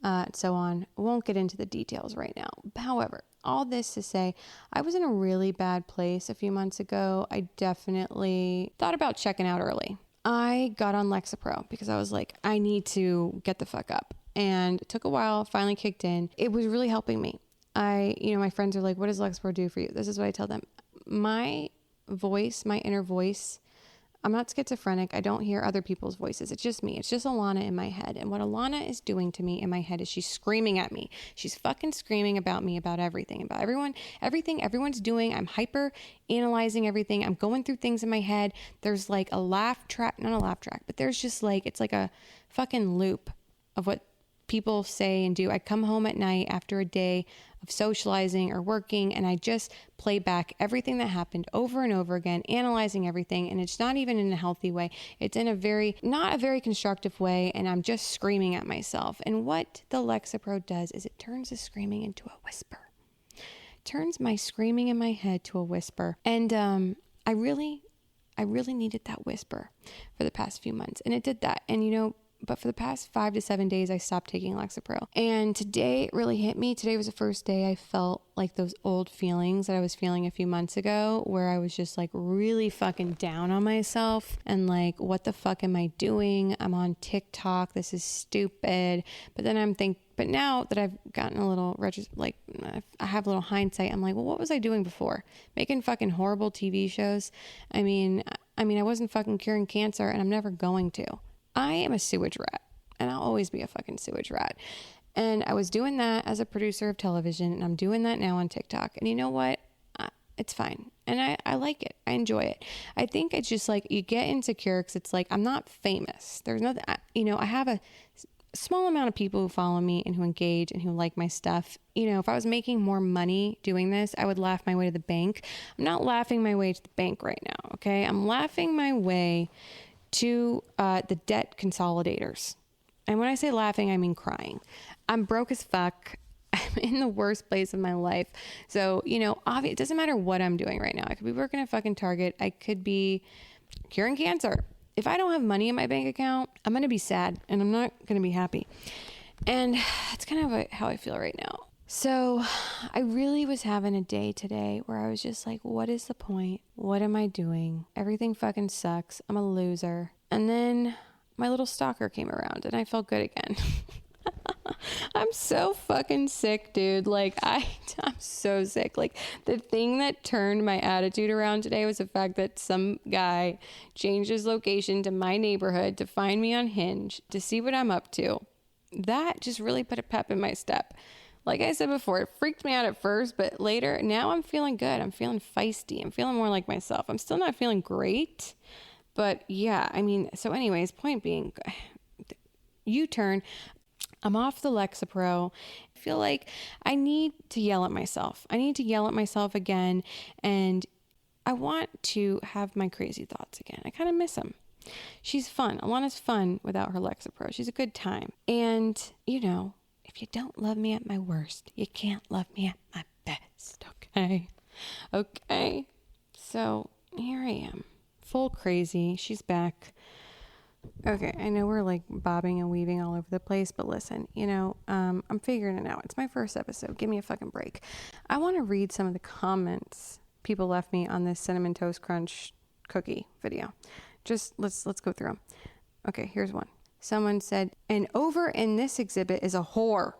and so on. I won't get into the details right now. However, all this to say, I was in a really bad place a few months ago. I definitely thought about checking out early. I got on Lexapro because I was like, I need to get the fuck up. And it took a while, finally kicked in. It was really helping me. My friends are like, what does Lexapro do for you? This is what I tell them. My voice, my inner voice, I'm not schizophrenic. I don't hear other people's voices. It's just me. It's just Alana in my head. And what Alana is doing to me in my head is she's screaming at me. She's fucking screaming about me, about everything, about everything everyone's doing. I'm hyper analyzing everything. I'm going through things in my head. There's like a laugh track, not a laugh track, but there's just like, it's like a fucking loop of what people say and do. I come home at night after a day of socializing or working, and I just play back everything that happened over and over again, analyzing everything. And it's not even in a healthy way. It's in not a very constructive way. And I'm just screaming at myself. And what the Lexapro does is it turns the screaming into a whisper. Turns my screaming in my head to a whisper. And I really needed that whisper for the past few months. And it did that. And but for the past 5 to 7 days, I stopped taking Lexapro. And today it really hit me. Today was the first day I felt like those old feelings that I was feeling a few months ago, where I was just like really fucking down on myself and like, what the fuck am I doing? I'm on TikTok. This is stupid. But then but now that I've gotten a little, I have a little hindsight, I'm like, well, what was I doing before? Making fucking horrible TV shows? I mean, I wasn't fucking curing cancer, and I'm never going to. I am a sewage rat, and I'll always be a fucking sewage rat. And I was doing that as a producer of television, and I'm doing that now on TikTok. And you know what? It's fine. And I like it. I enjoy it. I think it's just like you get insecure because it's like, I'm not famous. There's nothing, I have a small amount of people who follow me and who engage and who like my stuff. If I was making more money doing this, I would laugh my way to the bank. I'm not laughing my way to the bank right now, okay? I'm laughing my way to the debt consolidators. And when I say laughing, I mean crying. I'm broke as fuck. I'm in the worst place of my life. So, it doesn't matter what I'm doing right now. I could be working at fucking Target. I could be curing cancer. If I don't have money in my bank account, I'm going to be sad and I'm not going to be happy. And that's kind of how I feel right now. So I really was having a day today where I was just like, what is the point? What am I doing? Everything fucking sucks. I'm a loser. And then my little stalker came around and I felt good again. I'm so fucking sick, dude. Like, I'm so sick. Like, the thing that turned my attitude around today was the fact that some guy changed his location to my neighborhood to find me on Hinge to see what I'm up to. That just really put a pep in my step. Like I said before, it freaked me out at first, but later, now I'm feeling good. I'm feeling feisty. I'm feeling more like myself. I'm still not feeling great, but yeah, so anyways, point being, U-turn. I'm off the Lexapro. I feel like I need to yell at myself. I need to yell at myself again, and I want to have my crazy thoughts again. I kind of miss them. She's fun. Alana's fun without her Lexapro. She's a good time. And, if you don't love me at my worst, you can't love me at my best, okay? Okay. So here I am, full crazy. She's back. Okay, I know we're like bobbing and weaving all over the place, but listen, I'm figuring it out. It's my first episode. Give me a fucking break. I want to read some of the comments people left me on this Cinnamon Toast Crunch cookie video. Just let's go through them. Okay, here's one. Someone said, and over in this exhibit is a whore.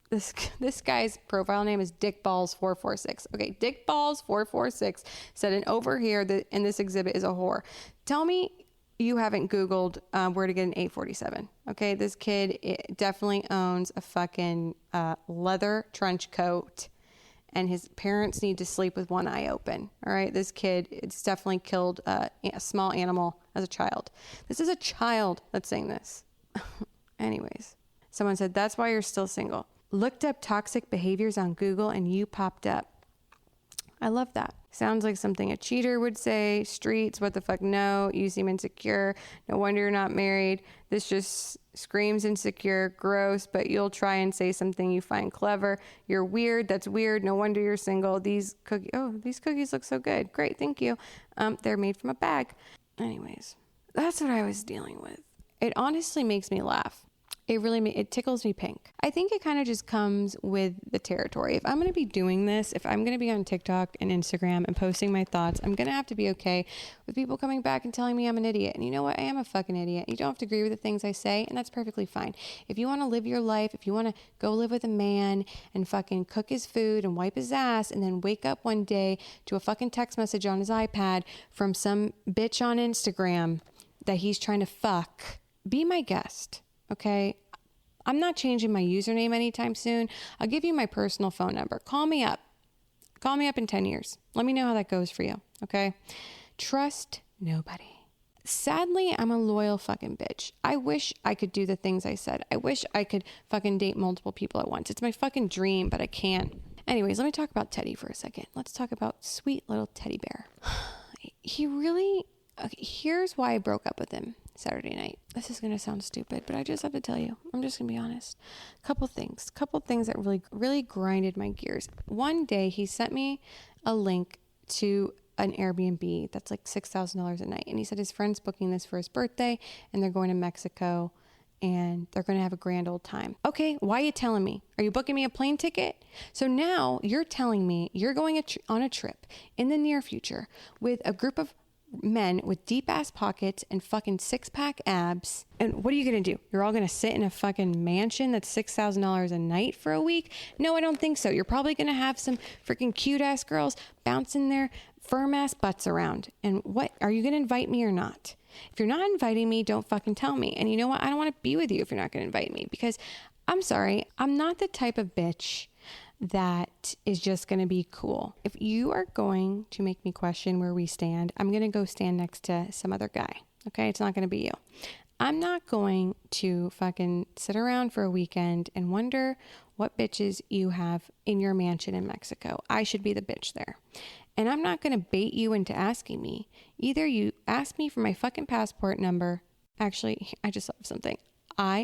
This guy's profile name is Dickballs446. Okay, Dickballs446 said, and over here in this exhibit is a whore. Tell me you haven't Googled where to get an 847. Okay, this kid definitely owns a fucking leather trench coat, and his parents need to sleep with one eye open. All right, this kid, it's definitely killed a small animal as a child. This is a child that's saying this. Anyways, someone said, that's why you're still single. Looked up toxic behaviors on Google and you popped up. I love that. Sounds like something a cheater would say. Streets, what the fuck? No, you seem insecure. No wonder you're not married. This just screams insecure, gross, but you'll try and say something you find clever. You're weird. That's weird. No wonder you're single. These cookies look so good. Great, thank you. They're made from a bag. Anyways, that's what I was dealing with. It honestly makes me laugh. It tickles me pink. I think it kind of just comes with the territory. If I'm going to be doing this, if I'm going to be on TikTok and Instagram and posting my thoughts, I'm going to have to be okay with people coming back and telling me I'm an idiot. And you know what? I am a fucking idiot. You don't have to agree with the things I say, and that's perfectly fine. If you want to live your life, if you want to go live with a man and fucking cook his food and wipe his ass and then wake up one day to a fucking text message on his iPad from some bitch on Instagram that he's trying to fuck, be my guest. Okay, I'm not changing my username anytime soon. I'll give you my personal phone number. Call me up. Call me up in 10 years. Let me know how that goes for you. Okay. Trust nobody. Sadly, I'm a loyal fucking bitch. I wish I could do the things I said. I wish I could fucking date multiple people at once. It's my fucking dream, but I can't. Anyways, let me talk about Teddy for a second. Let's talk about sweet little teddy bear. He really... Okay, here's why I broke up with him Saturday night. This is going to sound stupid, but I just have to tell you. I'm just going to be honest. Couple things that really grinded my gears. One day, he sent me a link to an Airbnb that's like $6,000 a night. And he said his friend's booking this for his birthday and they're going to Mexico and they're going to have a grand old time. Okay, why are you telling me? Are you booking me a plane ticket? So now you're telling me you're going on a trip in the near future with a group of men with deep ass pockets and fucking 6-pack abs. And what are you going to do? You're all going to sit in a fucking mansion that's $6,000 a night for a week? No, I don't think so. You're probably going to have some freaking cute ass girls bouncing their firm ass butts around. And what, are you going to invite me or not? If you're not inviting me, don't fucking tell me. And you know what? I don't want to be with you if you're not going to invite me, because I'm sorry, I'm not the type of bitch that is just going to be cool. If you are going to make me question where we stand, I'm going to go stand next to some other guy. Okay? It's not going to be you. I'm not going to fucking sit around for a weekend and wonder what bitches you have in your mansion in Mexico. I should be the bitch there. And I'm not going to bait you into asking me. Either you ask me for my fucking passport number. Actually, I just thought of something.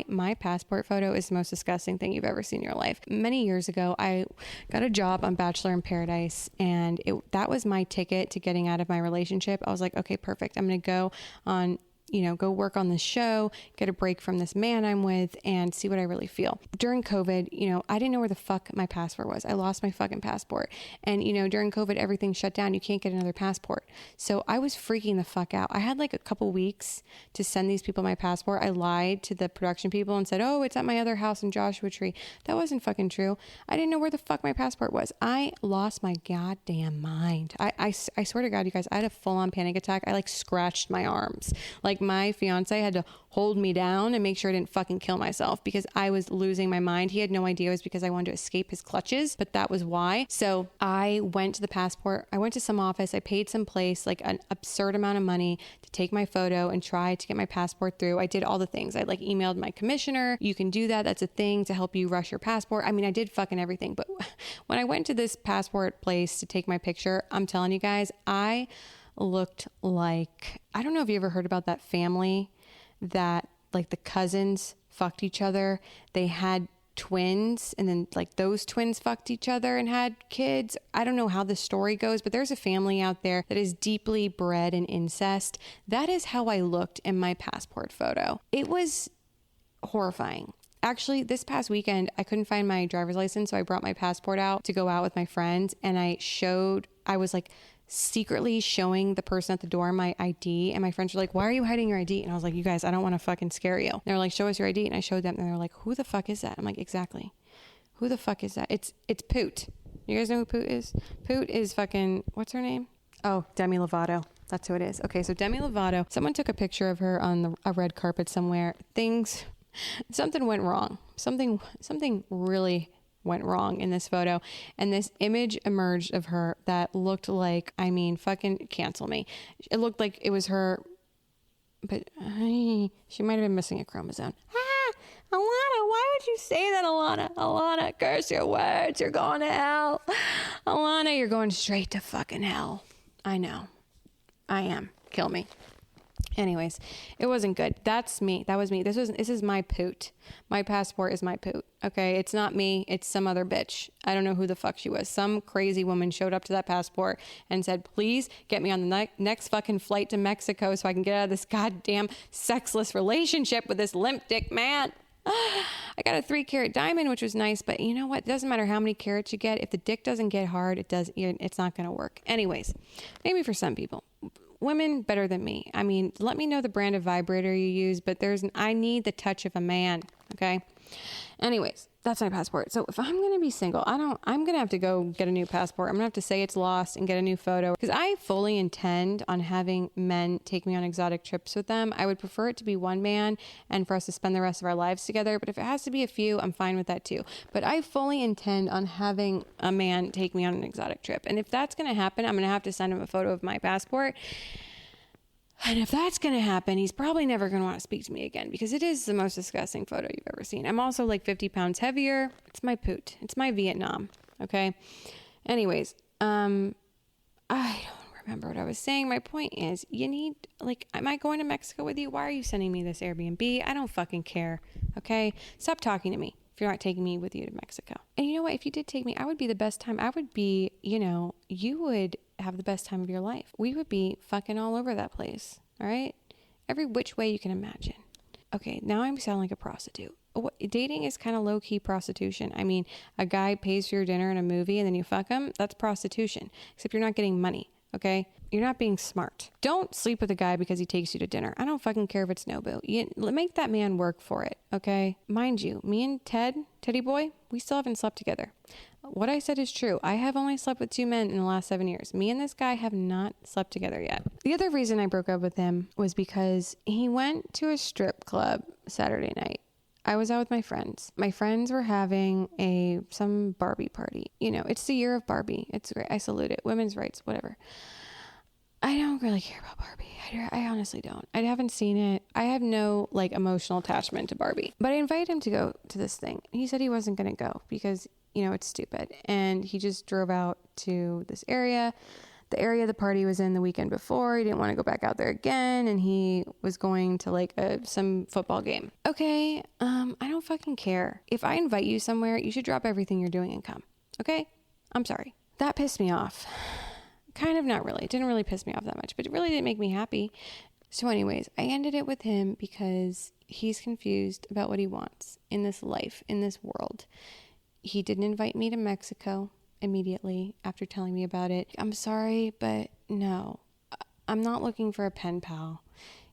My passport photo is the most disgusting thing you've ever seen in your life. Many years ago, I got a job on Bachelor in Paradise, and that was my ticket to getting out of my relationship. I was like, okay, perfect. I'm going to go on, go work on this show, get a break from this man I'm with, and see what I really feel. During COVID, I didn't know where the fuck my passport was. I lost my fucking passport. And, during COVID, everything shut down. You can't get another passport. So I was freaking the fuck out. I had like a couple weeks to send these people my passport. I lied to the production people and said, oh, it's at my other house in Joshua Tree. That wasn't fucking true. I didn't know where the fuck my passport was. I lost my goddamn mind. I swear to God, you guys, I had a full-on panic attack. I like scratched my arms. Like my fiance had to hold me down and make sure I didn't fucking kill myself because I was losing my mind. He had no idea it was because I wanted to escape his clutches, but that was why. So I went to the passport. I went to some office. I paid some place like an absurd amount of money to take my photo and try to get my passport through. I did all the things. I like emailed my commissioner. You can do that. That's a thing to help you rush your passport. I mean, I did fucking everything. But when I went to this passport place to take my picture, I'm telling you guys, I looked like, I don't know if you ever heard about that family that like the cousins fucked each other. They had twins and then like those twins fucked each other and had kids. I don't know how the story goes, but there's a family out there that is deeply bred in incest. That is how I looked in my passport photo. It was horrifying. Actually, this past weekend, I couldn't find my driver's license, so I brought my passport out to go out with my friends, and I was like secretly showing the person at the door my ID, and my friends were like, why are you hiding your ID? And I was like, you guys, I don't want to fucking scare you. And they were like, show us your ID. And I showed them, and they were like, who the fuck is that? I'm like, exactly. Who the fuck is that? It's Poot. You guys know who Poot is? Poot is fucking, what's her name? Oh, Demi Lovato. That's who it is. Okay, so Demi Lovato, someone took a picture of her on a red carpet somewhere. Something went wrong. Something really went wrong in this photo, and this image emerged of her that looked like, I mean, fucking cancel me. It looked like it was her, but she might have been missing a chromosome. Alana, why would you say that, Alana? Alana, curse your words. You're going to hell. Alana, you're going straight to fucking hell. I know. I am. Kill me. Anyways, it wasn't good. That's me. That was me. This is my Poot. My passport is my Poot. Okay. It's not me. It's some other bitch. I don't know who the fuck she was. Some crazy woman showed up to that passport and said, please get me on the next fucking flight to Mexico so I can get out of this goddamn sexless relationship with this limp dick man. I got a 3-carat diamond, which was nice, but you know what? It doesn't matter how many carats you get. If the dick doesn't get hard, it's not going to work. Anyways, maybe for some people. Women better than me. I mean, let me know the brand of vibrator you use, but I need the touch of a man. Okay. Anyways, that's my passport. So if I'm going to be single, I'm going to have to go get a new passport. I'm going to have to say it's lost and get a new photo, because I fully intend on having men take me on exotic trips with them. I would prefer it to be one man and for us to spend the rest of our lives together. But if it has to be a few, I'm fine with that too. But I fully intend on having a man take me on an exotic trip. And if that's going to happen, I'm going to have to send him a photo of my passport. And if that's going to happen, he's probably never going to want to speak to me again because it is the most disgusting photo you've ever seen. I'm also like 50 pounds heavier. It's my poot. It's my Vietnam. Okay. Anyways, I don't remember what I was saying. My point is am I going to Mexico with you? Why are you sending me this Airbnb? I don't fucking care. Okay. Stop talking to me if you're not taking me with you to Mexico. And you know what? If you did take me, I would be the best time. I would be, you would have the best time of your life. We would be fucking all over that place. All right. Every which way you can imagine. Okay. Now I'm sounding like a prostitute. Dating is kind of low key prostitution. I mean, a guy pays for your dinner in a movie and then you fuck him. That's prostitution, except you're not getting money. Okay. You're not being smart. Don't sleep with a guy because he takes you to dinner. I don't fucking care if it's Nobu. Make that man work for it. Okay. Mind you, me and Teddy boy, we still haven't slept together. What I said is true. I have only slept with 2 men in the last 7 years. Me and this guy have not slept together yet. The other reason I broke up with him was because he went to a strip club Saturday night. I was out with my friends. My friends were having some Barbie party. It's the year of Barbie. It's great. I salute it. Women's rights, whatever. I don't really care about Barbie. I honestly don't. I haven't seen it. I have no emotional attachment to Barbie. But I invited him to go to this thing. He said he wasn't going to go because, it's stupid. And he just drove out to this area. The area the party was in the weekend before. He didn't want to go back out there again. And he was going to some football game. Okay. I don't fucking care. If I invite you somewhere, you should drop everything you're doing and come. Okay. I'm sorry. That pissed me off. Kind of, not really. It didn't really piss me off that much, but it really didn't make me happy. So anyways, I ended it with him because he's confused about what he wants in this life, in this world. He didn't invite me to Mexico immediately after telling me about it. I'm sorry, but no, I'm not looking for a pen pal.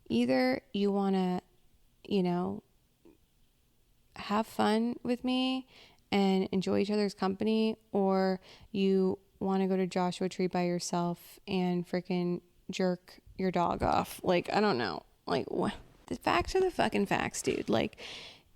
Either you want to, have fun with me and enjoy each other's company, or you want to go to Joshua Tree by yourself and freaking jerk your dog off. I don't know. What? The facts are the fucking facts, dude.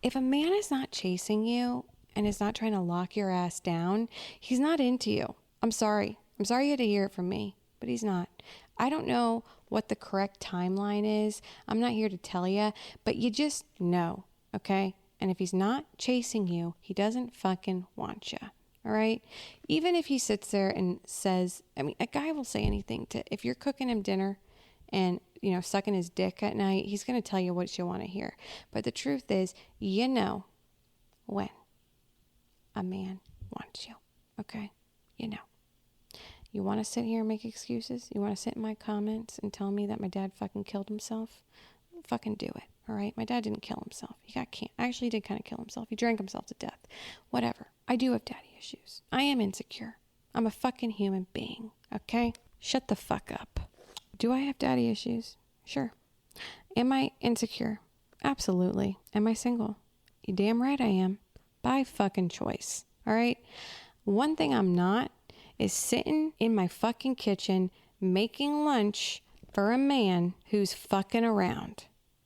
If a man is not chasing you and is not trying to lock your ass down, he's not into you. I'm sorry. I'm sorry you had to hear it from me, but he's not. I don't know what the correct timeline is. I'm not here to tell you, but you just know, okay? And if he's not chasing you, he doesn't fucking want you. All right. Even if he sits there and says, a guy will say anything if you're cooking him dinner and, sucking his dick at night, he's going to tell you what you want to hear. But the truth is, when a man wants you. Okay. You want to sit here and make excuses? You want to sit in my comments and tell me that my dad fucking killed himself? Fucking do it. All right. My dad didn't kill himself. He got cancer. Actually, he did kind of kill himself. He drank himself to death. Whatever. I do have daddy issues. I am insecure. I'm a fucking human being. Okay? Shut the fuck up. Do I have daddy issues? Sure. Am I insecure? Absolutely. Am I single? You damn right I am. By fucking choice. All right? One thing I'm not is sitting in my fucking kitchen making lunch for a man who's fucking around.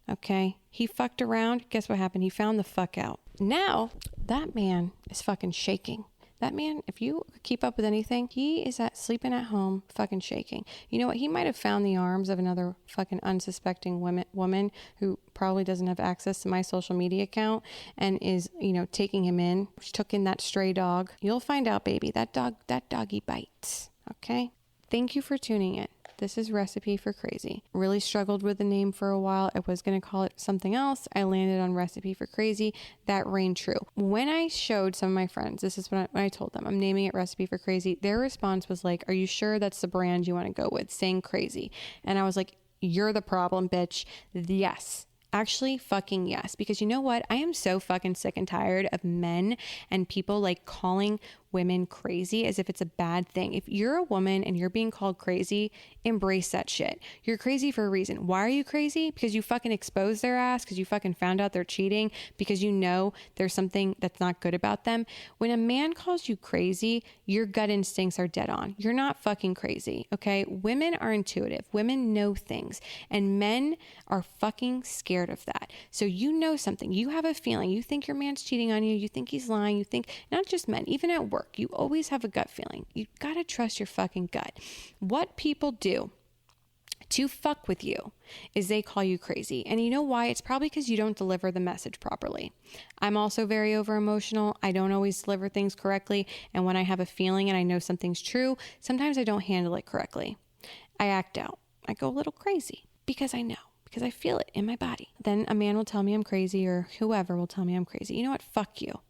Okay? He fucked around. Guess what happened? He found the fuck out. Now, that man is fucking shaking. That man, if you keep up with anything, he is sleeping at home fucking shaking. You know what? He might have found the arms of another fucking unsuspecting woman who probably doesn't have access to my social media account and is, taking him in. She took in that stray dog. You'll find out, baby. That doggy bites. Okay? Thank you for tuning in. This is Recipe for Crazy. Really struggled with the name for a while. I was going to call it something else. I landed on Recipe for Crazy. That rang true. When I showed some of my friends, this is when I told them I'm naming it Recipe for Crazy, their response was like, are you sure that's the brand you want to go with? Saying crazy. And I was like, you're the problem, bitch. Yes. Actually, fucking yes. Because you know what? I am so fucking sick and tired of men and people calling women crazy as if it's a bad thing. If you're a woman and you're being called crazy, embrace that shit. You're crazy for a reason. Why are you crazy? Because you fucking exposed their ass, because you fucking found out they're cheating, because you know there's something that's not good about them. When a man calls you crazy, your gut instincts are dead on. You're not fucking crazy, okay? Women are intuitive. Women know things, and men are fucking scared of that. So you know something. You have a feeling. You think your man's cheating on you. You think he's lying. You think, not just men, even at work, you always have a gut feeling. You gotta trust your fucking gut. What people do to fuck with you is they call you crazy. And you know why? It's probably because you don't deliver the message properly. I'm also very over emotional. I don't always deliver things correctly. And when I have a feeling and I know something's true, sometimes I don't handle it correctly. I act out. I go a little crazy because I know, because I feel it in my body. Then a man will tell me I'm crazy, or whoever will tell me I'm crazy. You know what? Fuck you.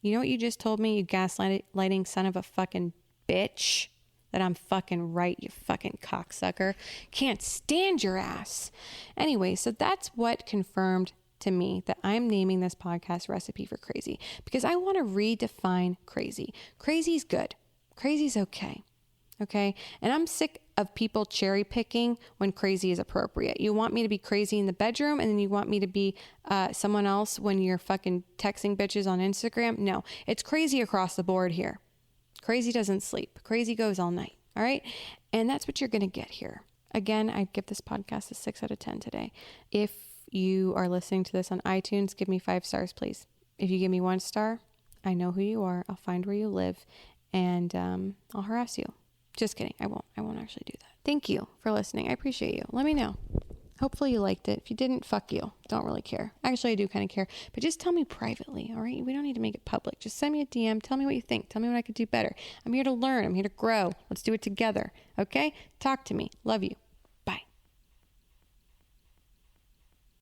You know what you just told me, you gaslighting son of a fucking bitch? That I'm fucking right, you fucking cocksucker. Can't stand your ass. Anyway, so that's what confirmed to me that I'm naming this podcast Recipe for Crazy, because I want to redefine crazy. Crazy's good. Crazy's okay. Okay? And I'm sick of people cherry picking when crazy is appropriate. You want me to be crazy in the bedroom, and then you want me to be someone else when you're fucking texting bitches on Instagram? No, it's crazy across the board here. Crazy doesn't sleep. Crazy goes all night. All right. And that's what you're going to get here. Again, I give this podcast a 6 out of 10 today. If you are listening to this on iTunes, give me 5 stars, please. If you give me 1 star, I know who you are. I'll find where you live, and I'll harass you. Just kidding. I won't actually do that. Thank you for listening. I appreciate you. Let me know. Hopefully you liked it. If you didn't, fuck you. Don't really care. Actually, I do kind of care. But just tell me privately, all right? We don't need to make it public. Just send me a DM. Tell me what you think. Tell me what I could do better. I'm here to learn. I'm here to grow. Let's do it together, okay? Talk to me. Love you.